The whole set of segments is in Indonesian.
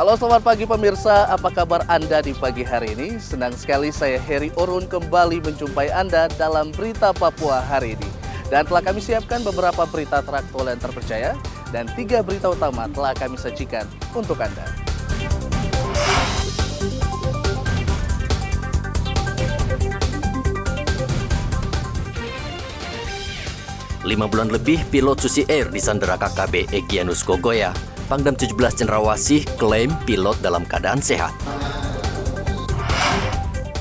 Halo selamat pagi pemirsa, apa kabar Anda di pagi hari ini? Senang sekali saya Heri Orun kembali menjumpai Anda dalam Berita Papua hari ini. Dan telah kami siapkan beberapa berita teraktual dan terpercaya, dan 3 berita utama telah kami sajikan untuk Anda. Lima bulan lebih pilot Susi Air disandera KKB Egyanus Kogoya. Pangdam 17 Cendrawasih klaim pilot dalam keadaan sehat.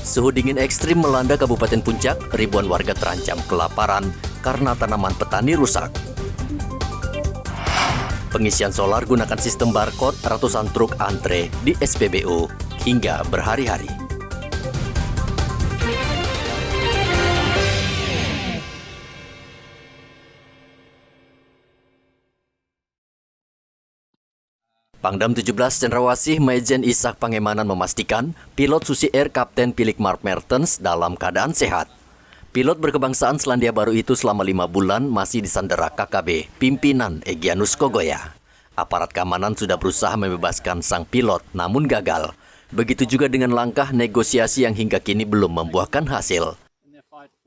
Suhu dingin ekstrim melanda Kabupaten Puncak, ribuan warga terancam kelaparan karena tanaman petani rusak. Pengisian solar gunakan sistem barcode, ratusan truk antre di SPBU hingga berhari-hari. Pangdam 17 Cendrawasih Majen Ishak Pangemanan memastikan pilot Susi Air Kapten Philip Mark Mertens dalam keadaan sehat. Pilot berkebangsaan Selandia Baru itu selama 5 bulan masih disandera KKB pimpinan Egyanus Kogoya. Aparat keamanan sudah berusaha membebaskan sang pilot namun gagal. Begitu juga dengan langkah negosiasi yang hingga kini belum membuahkan hasil.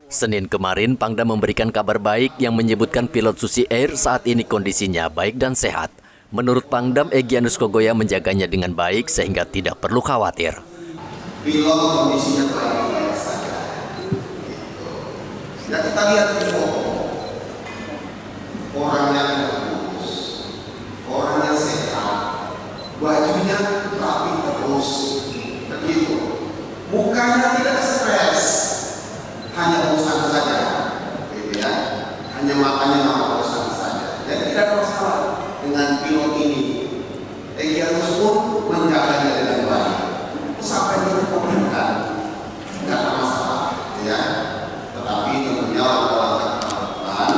Senin kemarin Pangdam memberikan kabar baik yang menyebutkan pilot Susi Air saat ini kondisinya baik dan sehat. Menurut Pangdam, Egyanus Kogoya menjaganya dengan baik sehingga tidak perlu khawatir. Pilot kondisinya baik-baik saja. Sudah kita lihat foto, orangnya bagus, orangnya sehat, bajunya rapi terus, begitu. Mukanya tidak stres, hanya bosan saja, gitu ya. Hanya makannya bosan saja. Jadi tidak ada masalah dengan pilot ini. Egyanus pun menjaganya dengan baik. Sampai kita komitmen, tidak ada masalah, ya. Tetapi tentunya langkah-langkah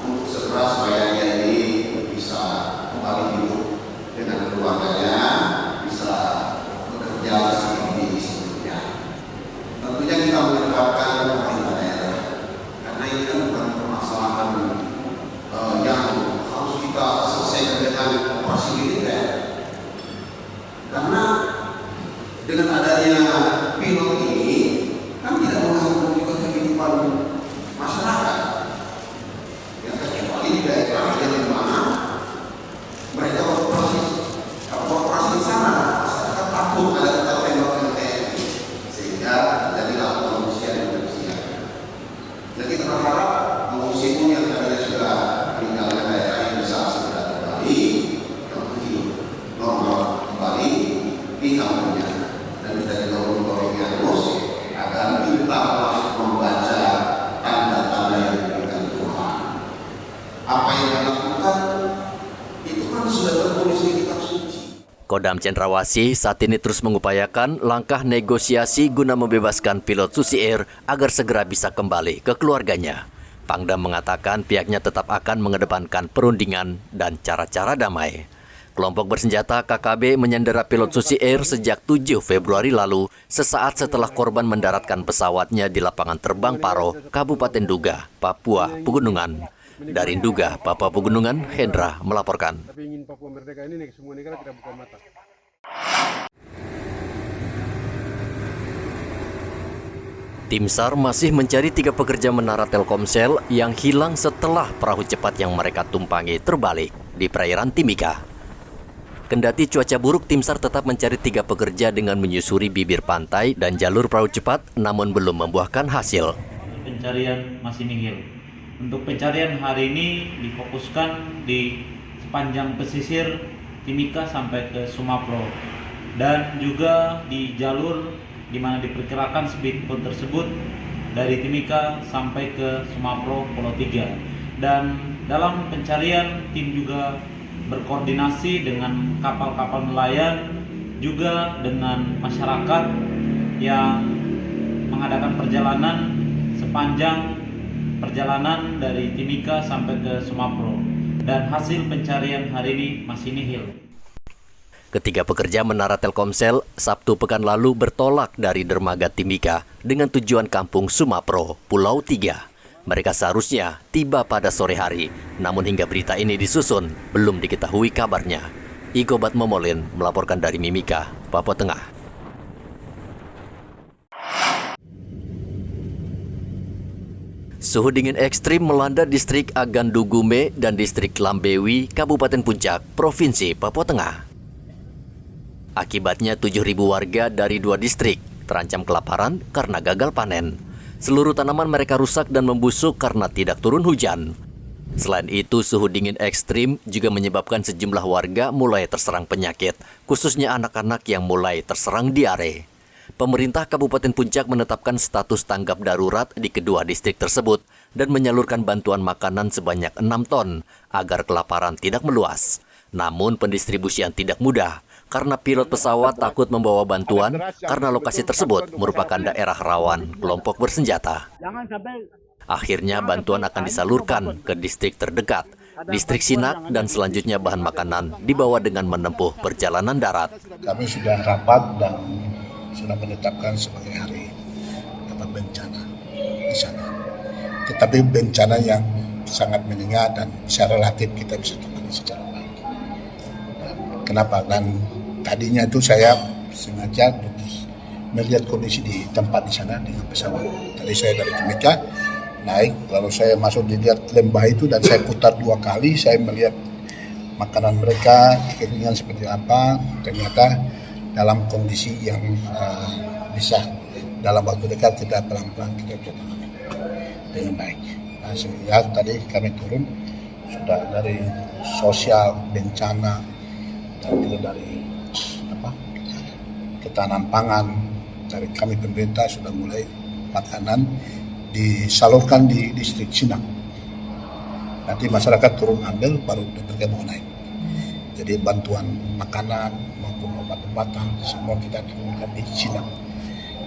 untuk segera supaya dia ini bisa kembali hidup dengan keluarganya, bisa bekerja seperti sebelumnya. Tentunya kita mengedepankan pemerintah daerah, karena ini kan bukan permasalahan yang harus kita selesaikan dengan operasi militer. Karena dengan adanya pilot ini kan tidak mengganggu juga kehidupan masyarakat. Yang kecuali di daerah yang mana mereka beroperasi di sana, masyarakat takut ada tembakan TNI, sehingga terjadilah pengungsian yang bersiap. Jadi kita berharap pengungsi pun yang tadinya sudah meninggalkan daerah yang bisa segera kembali hidup normal kembali di kampungnya, dan kita juga mendorong Egyanus agar pintarlah membaca tanda-tanda yang diberikan Tuhan. Apa yang dia lakukan itu kan sudah tertulis di kitab suci. Kodam Cendrawasih saat ini terus mengupayakan langkah negosiasi guna membebaskan pilot Susi Air agar segera bisa kembali ke keluarganya. Pangdam mengatakan pihaknya tetap akan mengedepankan perundingan dan cara-cara damai. Kelompok bersenjata KKB menyandera pilot Susi Air sejak 7 Februari lalu, sesaat setelah korban mendaratkan pesawatnya di lapangan terbang Paro, Kabupaten Duga, Papua Pegunungan. Dari Duga, Papua Pegunungan, Hendra melaporkan. Tapi ingin Papua merdeka ini semua negara tidak buka mata. Tim SAR masih mencari 3 pekerja menara Telkomsel yang hilang setelah perahu cepat yang mereka tumpangi terbalik di perairan Timika. Kendati cuaca buruk, tim SAR tetap mencari 3 pekerja dengan menyusuri bibir pantai dan jalur perahu cepat, namun belum membuahkan hasil. Pencarian masih nihil. Untuk pencarian hari ini difokuskan di sepanjang pesisir Timika sampai ke Sumapro, dan juga di jalur di mana diperkirakan speedboat tersebut dari Timika sampai ke Sumapro Pulau 3. Dan dalam pencarian tim juga berkoordinasi dengan kapal-kapal nelayan, juga dengan masyarakat yang mengadakan perjalanan sepanjang perjalanan dari Timika sampai ke Sumapro. Dan hasil pencarian hari ini masih nihil. Ketiga pekerja menara Telkomsel Sabtu pekan lalu bertolak dari dermaga Timika dengan tujuan kampung Sumapro, Pulau 3. Mereka seharusnya tiba pada sore hari, namun hingga berita ini disusun, belum diketahui kabarnya. Igobat Momolin melaporkan dari Mimika, Papua Tengah. Suhu dingin ekstrim melanda distrik Agandugume dan distrik Lambewi, Kabupaten Puncak, Provinsi Papua Tengah. Akibatnya 7.000 warga dari 2 distrik terancam kelaparan karena gagal panen. Seluruh tanaman mereka rusak dan membusuk karena tidak turun hujan. Selain itu, suhu dingin ekstrim juga menyebabkan sejumlah warga mulai terserang penyakit, khususnya anak-anak yang mulai terserang diare. Pemerintah Kabupaten Puncak menetapkan status tanggap darurat di kedua distrik tersebut dan menyalurkan bantuan makanan sebanyak 6 ton agar kelaparan tidak meluas. Namun pendistribusian tidak mudah karena pilot pesawat takut membawa bantuan karena lokasi tersebut merupakan daerah rawan kelompok bersenjata. Akhirnya bantuan akan disalurkan ke distrik terdekat, distrik Sinak, dan selanjutnya bahan makanan dibawa dengan menempuh perjalanan darat. Kami sudah rapat dan sudah menetapkan sebagai hari bencana di sana. Tetapi bencana yang sangat meningkat dan secara relatif kita bisa tangani secara baik. Dan kenapa? Dan tadinya itu saya sengaja melihat kondisi di tempat di sana dengan pesawat. Tadi saya dari Timika naik, lalu saya masuk dilihat lembah itu dan saya putar 2 kali, saya melihat makanan mereka, kekeringan seperti apa, ternyata dalam kondisi yang bisa dalam waktu dekat kita pelan-pelan kita bisa tangani dengan baik. Nah, sehingga tadi kami turun sudah dari sosial bencana dan juga dari ketahanan pangan dari kami pemerintah sudah mulai makanan disalurkan di distrik Sinak. Nanti masyarakat turun ambil, baru mereka mau naik. Jadi bantuan makanan maupun obat-obatan semua kita turunkan di Sinak.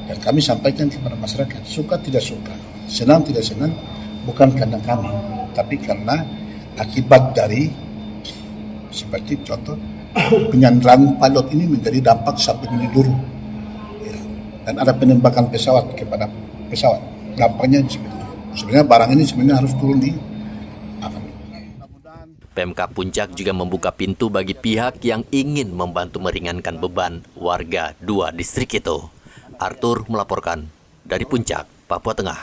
Dan kami sampaikan kepada masyarakat, suka tidak suka, senang tidak senang, bukan karena kami, tapi karena akibat dari seperti contoh penyanderaan pilot ini menjadi dampak sampai menyeluruh. Ya. Dan ada penembakan pesawat kepada pesawat. Dampaknya seperti itu. Sebenarnya barang ini sebenarnya harus turun di Pemkab Puncak juga membuka pintu bagi pihak yang ingin membantu meringankan beban warga 2 distrik itu. Arthur melaporkan dari Puncak, Papua Tengah.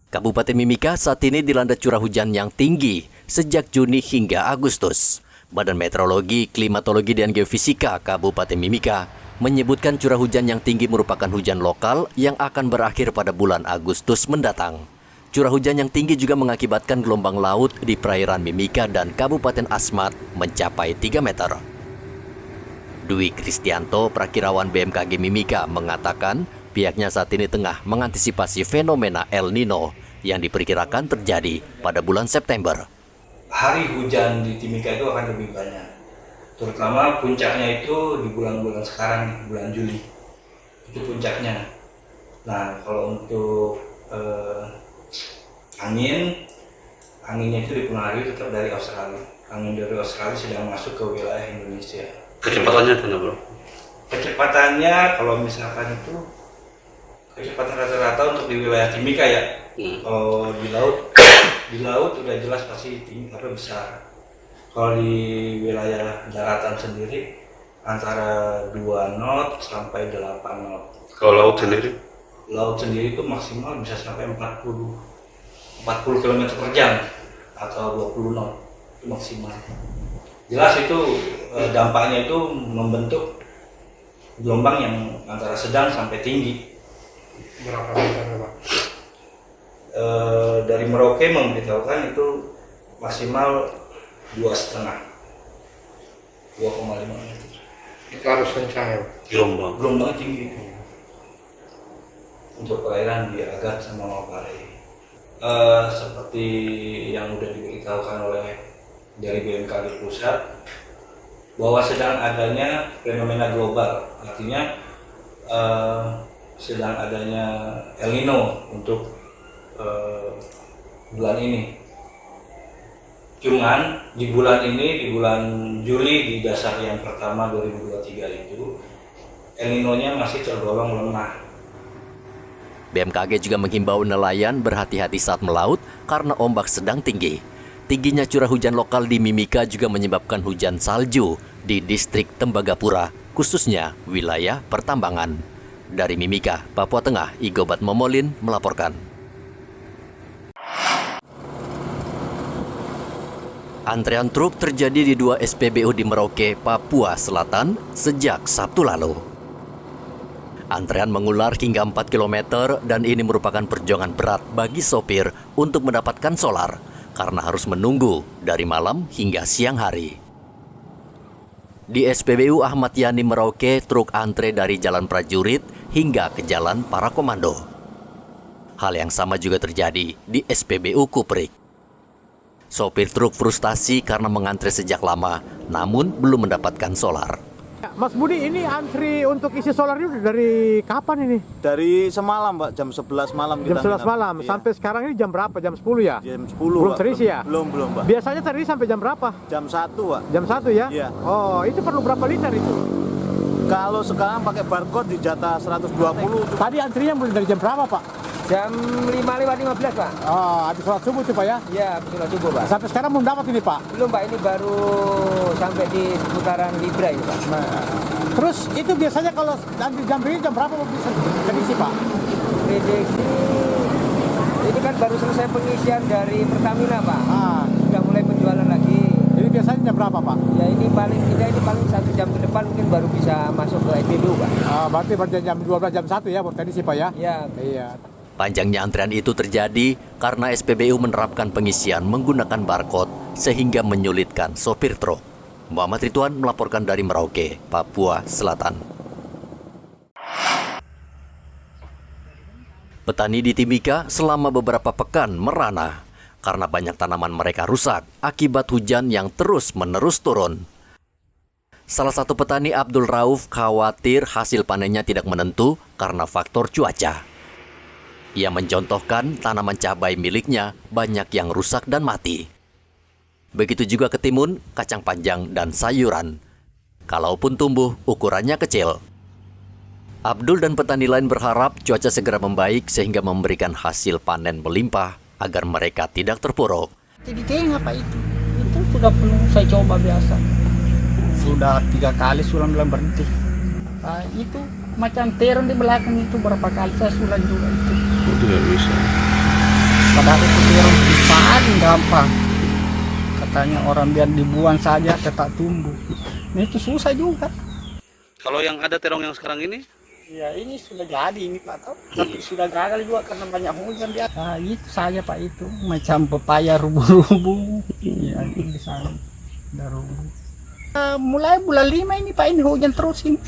Kabupaten Mimika saat ini dilanda curah hujan yang tinggi sejak Juni hingga Agustus. Badan Meteorologi, Klimatologi, dan Geofisika Kabupaten Mimika menyebutkan curah hujan yang tinggi merupakan hujan lokal yang akan berakhir pada bulan Agustus mendatang. Curah hujan yang tinggi juga mengakibatkan gelombang laut di perairan Mimika dan Kabupaten Asmat mencapai 3 meter. Dwi Kristianto, Prakirawan BMKG Mimika, mengatakan pihaknya saat ini tengah mengantisipasi fenomena El Nino yang diperkirakan terjadi pada bulan September. Hari hujan di Timika itu akan lebih banyak, terutama puncaknya itu di bulan-bulan sekarang, bulan Juli, itu puncaknya. Nah, kalau untuk anginnya itu dipengaruhi tetap dari Australia. Angin dari Australia sedang masuk ke wilayah Indonesia. Kecepatannya berapa, bro? Kecepatannya kalau misalkan itu kecepatan rata-rata untuk di wilayah Timika ya. Kalau di laut udah jelas pasti tinggi atau besar. Kalau di wilayah daratan sendiri antara 2 knot sampai 8 knot. Kalau laut sendiri? Laut sendiri itu maksimal bisa sampai 40 km per jam atau 20 knot itu maksimal. Jelas itu dampaknya itu membentuk gelombang yang antara sedang sampai tinggi. Berapa meter, Pak? Dari Merauke memberitahukan itu maksimal 2,5 meter. Itu harus kencang ya, Pak? Gelombangnya tinggi untuk perairan di Agat sama Mapare. Seperti yang sudah diberitahukan oleh dari BMKG pusat bahwa sedang adanya fenomena global, artinya sedang adanya El Nino untuk bulan ini. Cuman di bulan ini, di bulan Juli, di dasar yang pertama 2023 itu El Nino-nya masih tergolong lemah. BMKG juga menghimbau nelayan berhati-hati saat melaut karena ombak sedang tinggi. tingginya curah hujan lokal di Mimika juga menyebabkan hujan salju di distrik Tembagapura, khususnya wilayah pertambangan. Dari Mimika, Papua Tengah, Igobat Momolin melaporkan. Antrean truk terjadi di 2 SPBU di Merauke, Papua Selatan sejak Sabtu lalu. Antrean mengular hingga 4 km dan ini merupakan perjuangan berat bagi sopir untuk mendapatkan solar karena harus menunggu dari malam hingga siang hari. Di SPBU Ahmad Yani Merauke, truk antre dari Jalan Prajurit hingga ke Jalan Para Komando. Hal yang sama juga terjadi di SPBU Kuprik. Sopir truk frustasi karena mengantre sejak lama, namun belum mendapatkan solar. Mas Budi, ini antri untuk isi solar ini dari kapan ini? Dari semalam, Pak, jam 11 malam Jam kita 11 malam, Iya. sampai sekarang ini jam berapa? Jam 10 ya? Jam 10, Belum Pak. terisi ya? Belum, Pak. Biasanya terisi sampai jam berapa? Jam 1, Pak. Jam 1 ya? Iya. Oh, itu perlu berapa liter itu? Kalau sekarang pakai barcode di jatah 120. Tadi antrinya mulai dari jam berapa, Pak? Jam 5.15, Pak. Oh, habis sholat subuh tuh, Pak ya? Iya, habis sholat subuh, Pak. Sampai sekarang belum dapat ini, Pak? Belum, Pak. Ini baru sampai di seputaran Libra ini, Pak. Terus itu biasanya kalau antri jam ini jam berapa bisa terisi, Pak? Prediksi ini kan baru selesai pengisian dari Pertamina, Pak. Sudah mulai penjualan lagi. Jadi biasanya jam berapa, Pak? Ya ini paling 1 jam ke depan mungkin baru bisa masuk ke SPBU, Pak. Berarti jam 12 jam 1 ya buat terisi, Pak ya? Iya. Panjangnya antrean itu terjadi karena SPBU menerapkan pengisian menggunakan barcode sehingga menyulitkan sopir truk. Muhammad Ridwan melaporkan dari Merauke, Papua Selatan. Petani di Timika selama beberapa pekan merana karena banyak tanaman mereka rusak akibat hujan yang terus-menerus turun. Salah satu petani, Abdul Rauf, khawatir hasil panennya tidak menentu karena faktor cuaca. Ia mencontohkan tanaman cabai miliknya banyak yang rusak dan mati. Begitu juga ketimun, kacang panjang, dan sayuran. Kalaupun tumbuh, ukurannya kecil. Abdul dan petani lain berharap cuaca segera membaik sehingga memberikan hasil panen melimpah agar mereka tidak terpuruk. Di tengah, Pak, itu sudah penuh, saya coba biasa. Sudah 3 kali sulam bilang berhenti. Itu macam terong di belakang itu berapa kali saya sulam juga itu. Tidak bisa. Padahal itu terong paling gampang. Katanya orang biar dibuang saja tetap tumbuh. Nah, itu susah juga. Kalau yang ada terong yang sekarang ini? Ya ini sudah jadi ini, Pak, tapi sudah gagal juga karena banyak hujan dia. Itu saja, Pak, itu macam pepaya rubuh-rubuh. Ya itu di sana ada rubuh. Mulai bulan 5 ini, Pak, ini hujan terus ini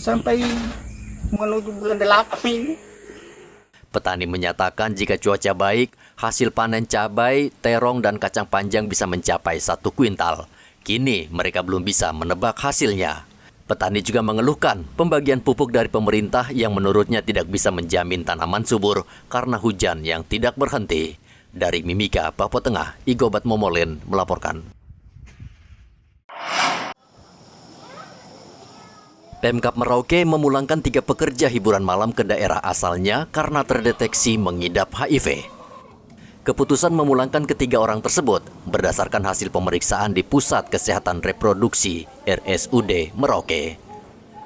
sampai menuju bulan 8 ini. Petani menyatakan jika cuaca baik, hasil panen cabai, terong, dan kacang panjang bisa mencapai 1 kuintal. Kini mereka belum bisa menebak hasilnya. Petani juga mengeluhkan pembagian pupuk dari pemerintah yang menurutnya tidak bisa menjamin tanaman subur karena hujan yang tidak berhenti. Dari Mimika, Papua Tengah, Igobat Momolin melaporkan. Pemkab Merauke memulangkan 3 pekerja hiburan malam ke daerah asalnya karena terdeteksi mengidap HIV. Keputusan memulangkan ketiga orang tersebut berdasarkan hasil pemeriksaan di Pusat Kesehatan Reproduksi RSUD Merauke.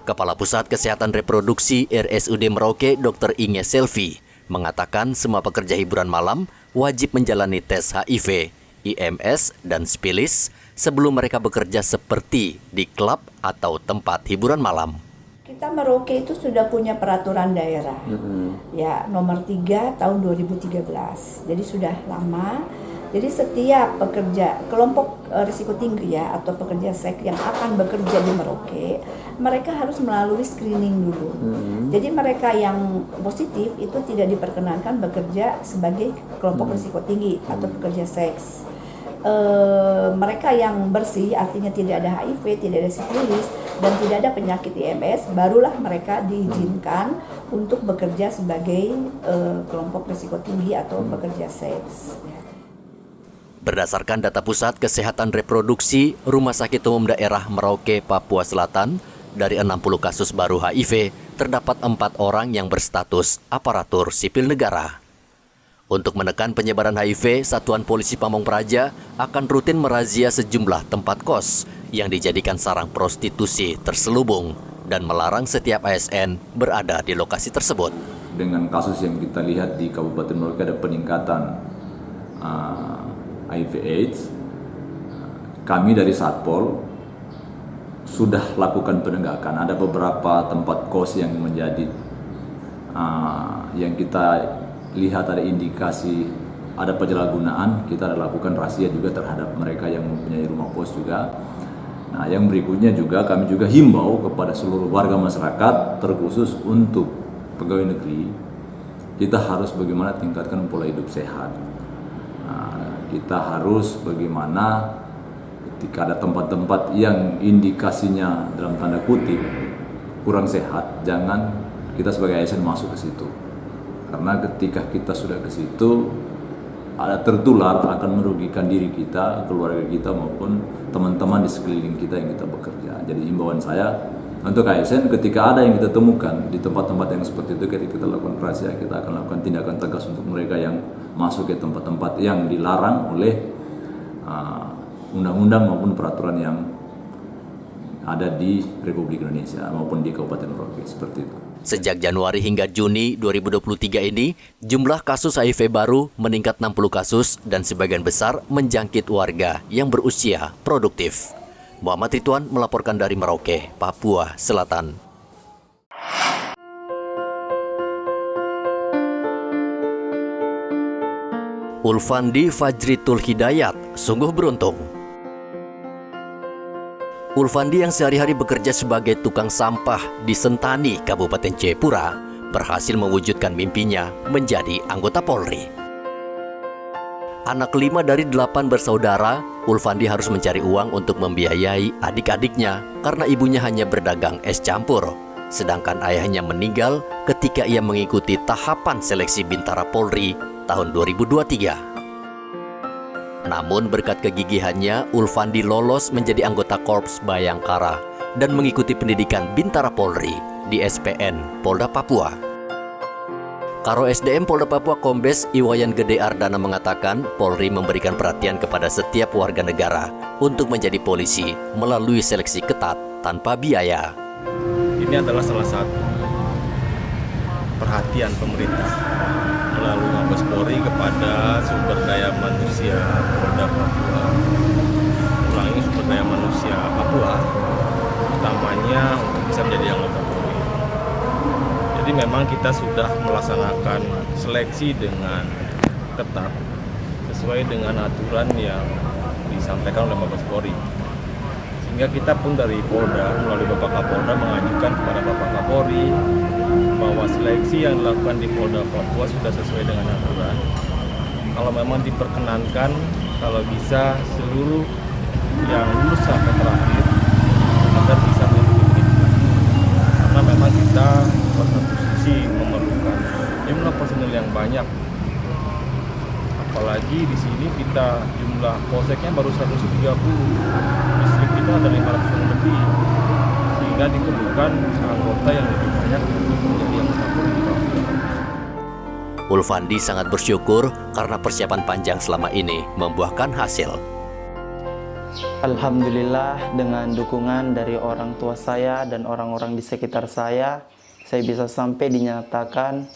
Kepala Pusat Kesehatan Reproduksi RSUD Merauke, Dr. Inge Selvi, mengatakan semua pekerja hiburan malam wajib menjalani tes HIV, IMS, dan spilis sebelum mereka bekerja seperti di klub atau tempat hiburan malam. Kita Merauke itu sudah punya peraturan daerah, ya nomor 3 tahun 2013. Jadi sudah lama. Jadi setiap pekerja kelompok risiko tinggi ya atau pekerja seks yang akan bekerja di Merauke, mereka harus melalui screening dulu. Jadi mereka yang positif itu tidak diperkenankan bekerja sebagai kelompok risiko tinggi atau pekerja seks. Mereka yang bersih artinya tidak ada HIV, tidak ada sifilis, dan tidak ada penyakit IMS, barulah mereka diizinkan untuk bekerja sebagai kelompok risiko tinggi atau pekerja seks. Berdasarkan data Pusat Kesehatan Reproduksi Rumah Sakit Umum Daerah Merauke, Papua Selatan, dari 60 kasus baru HIV, terdapat 4 orang yang berstatus aparatur sipil negara. Untuk menekan penyebaran HIV, Satuan Polisi Pamong Praja akan rutin merazia sejumlah tempat kos yang dijadikan sarang prostitusi terselubung dan melarang setiap ASN berada di lokasi tersebut. Dengan kasus yang kita lihat di Kabupaten Merauke ada peningkatan HIV/AIDS, kami dari Satpol sudah lakukan penegakan. Ada beberapa tempat kos yang menjadi yang kita lihat ada indikasi ada penyalahgunaan, kita lakukan razia juga terhadap mereka yang mempunyai rumah kos juga. Nah, yang berikutnya juga kami juga himbau kepada seluruh warga masyarakat, terkhusus untuk pegawai negeri, kita harus bagaimana tingkatkan pola hidup sehat. Nah, kita harus bagaimana ketika ada tempat-tempat yang indikasinya dalam tanda kutip kurang sehat, jangan kita sebagai ASN masuk ke situ. Karena ketika kita sudah ke situ, ada tertular akan merugikan diri kita, keluarga kita maupun teman-teman di sekeliling kita yang kita bekerja. Jadi himbauan saya untuk ASN, ketika ada yang kita temukan di tempat-tempat yang seperti itu, ketika kita lakukan razia, kita akan lakukan tindakan tegas untuk mereka yang masuk ke tempat-tempat yang dilarang oleh undang-undang maupun peraturan yang ada di Republik Indonesia maupun di Kabupaten Merauke, seperti itu. Sejak Januari hingga Juni 2023 ini, jumlah kasus HIV baru meningkat 60 kasus dan sebagian besar menjangkit warga yang berusia produktif. Muhammad Ridwan melaporkan dari Merauke, Papua Selatan. Ulfandi Fajritul Hidayat sungguh beruntung. Ulfandi yang sehari-hari bekerja sebagai tukang sampah di Sentani, Kabupaten Jayapura, berhasil mewujudkan mimpinya menjadi anggota Polri. Anak 5 dari 8 bersaudara, Ulfandi harus mencari uang untuk membiayai adik-adiknya karena ibunya hanya berdagang es campur. Sedangkan ayahnya meninggal ketika ia mengikuti tahapan seleksi Bintara Polri tahun 2023. Namun berkat kegigihannya, Ulfandi lolos menjadi anggota Korps Bayangkara dan mengikuti pendidikan Bintara Polri di SPN Polda Papua. Karo SDM Polda Papua Kombes Iwayan Gede Ardana mengatakan Polri memberikan perhatian kepada setiap warga negara untuk menjadi polisi melalui seleksi ketat tanpa biaya. Ini adalah salah satu perhatian pemerintah melalui Mabes Polri kepada sumber daya manusia Polda Papua. Ulangi, sumber daya manusia Papua, utamanya untuk bisa menjadi anggota Polri. Jadi memang kita sudah melaksanakan seleksi dengan ketat sesuai dengan aturan yang disampaikan oleh Mabes Polri. Sehingga kita pun dari Polda melalui Bapak Kapolda mengajukan kepada Bapak Kapolri bahwa seleksi yang dilakukan di Polda Papua sudah sesuai dengan aturan. Kalau memang diperkenankan, kalau bisa seluruh yang lulus sampai terakhir agar bisa mengikuti pendidikan. Karena memang kita pada posisi memerlukan jumlah personil yang banyak. Apalagi di sini kita jumlah polseknya baru 130, distrik kita ada 500 lebih, sehingga diperlukan anggota yang lebih banyak untuk menjadi anggota Polri. Ulfandi sangat bersyukur karena persiapan panjang selama ini membuahkan hasil. Alhamdulillah, dengan dukungan dari orang tua saya dan orang-orang di sekitar saya bisa sampai dinyatakan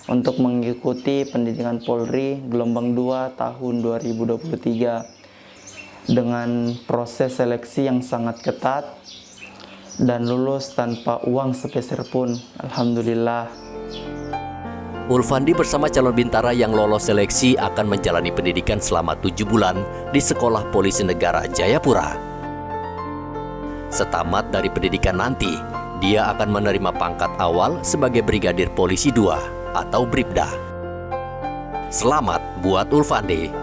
untuk mengikuti pendidikan Polri gelombang 2 tahun 2023 dengan proses seleksi yang sangat ketat dan lulus tanpa uang sepeser pun. Alhamdulillah. Ulfandi bersama calon bintara yang lolos seleksi akan menjalani pendidikan selama 7 bulan di Sekolah Polisi Negara Jayapura. Setamat dari pendidikan nanti, dia akan menerima pangkat awal sebagai Brigadir Polisi 2 atau Bribda. Selamat buat Ulfandi.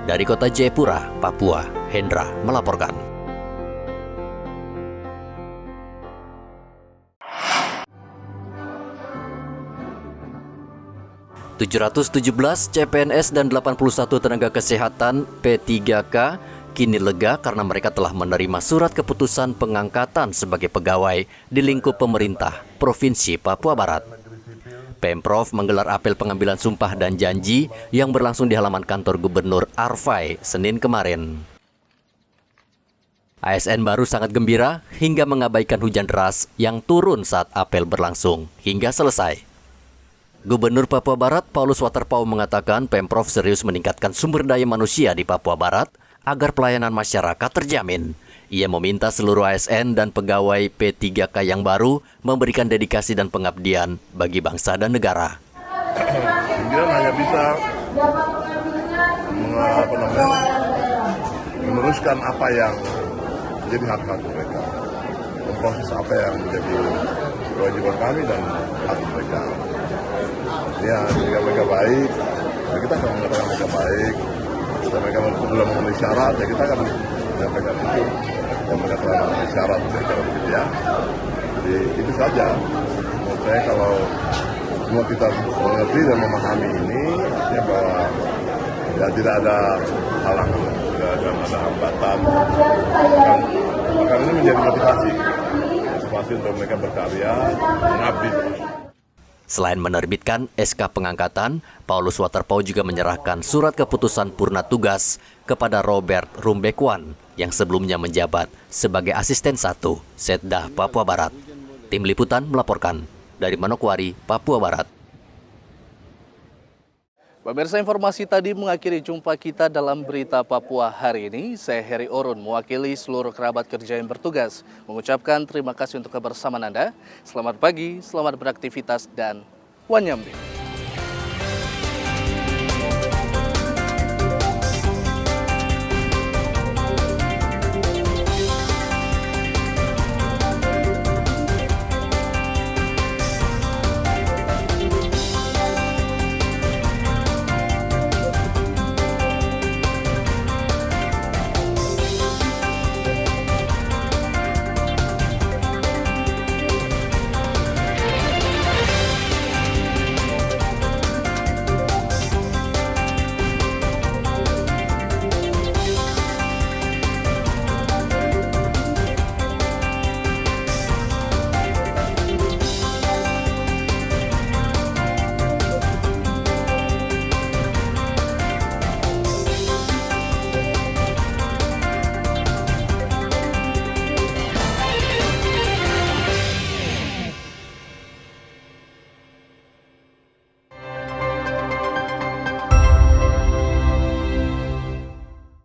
Dari kota Jayapura, Papua, Hendra melaporkan. ...717 CPNS dan 81 tenaga kesehatan P3K kini lega karena mereka telah menerima surat keputusan pengangkatan sebagai pegawai di lingkup pemerintah Provinsi Papua Barat. Pemprov menggelar apel pengambilan sumpah dan janji yang berlangsung di halaman kantor Gubernur Arfai, Senin kemarin. ASN baru sangat gembira hingga mengabaikan hujan deras yang turun saat apel berlangsung hingga selesai. Gubernur Papua Barat, Paulus Waterpauw mengatakan Pemprov serius meningkatkan sumber daya manusia di Papua Barat agar pelayanan masyarakat terjamin. Ia meminta seluruh ASN dan pegawai P3K yang baru memberikan dedikasi dan pengabdian bagi bangsa dan negara. Pimpinan hanya bisa meneruskan apa yang menjadi hak-hak mereka, memproses apa yang menjadi kewajiban kami dan hak mereka. Ya, jika mereka baik, ya kita akan mengatakan mereka baik. Jika mereka belum memenuhi syarat, ya kita akan menyampaikan itu. Yang mereka telah memenuhi syarat, begitu ya. Jadi itu saja. Menurut saya kalau semua kita mengerti dan memahami ini, artinya bahwa ya tidak ada halangan, tidak ada hambatan. Karena ini menjadi motivasi untuk mereka berkarya, mengabdi. Selain menerbitkan SK pengangkatan, Paulus Waterpauw juga menyerahkan surat keputusan purna tugas kepada Robert Rumbekwan yang sebelumnya menjabat sebagai asisten 1 Setda Papua Barat. Tim Liputan melaporkan dari Manokwari, Papua Barat. Pemirsa, informasi tadi mengakhiri jumpa kita dalam Berita Papua hari ini. Saya Heri Orun, mewakili seluruh kerabat kerja yang bertugas, mengucapkan terima kasih untuk kebersamaan Anda. Selamat pagi, selamat beraktivitas, dan wanyambe.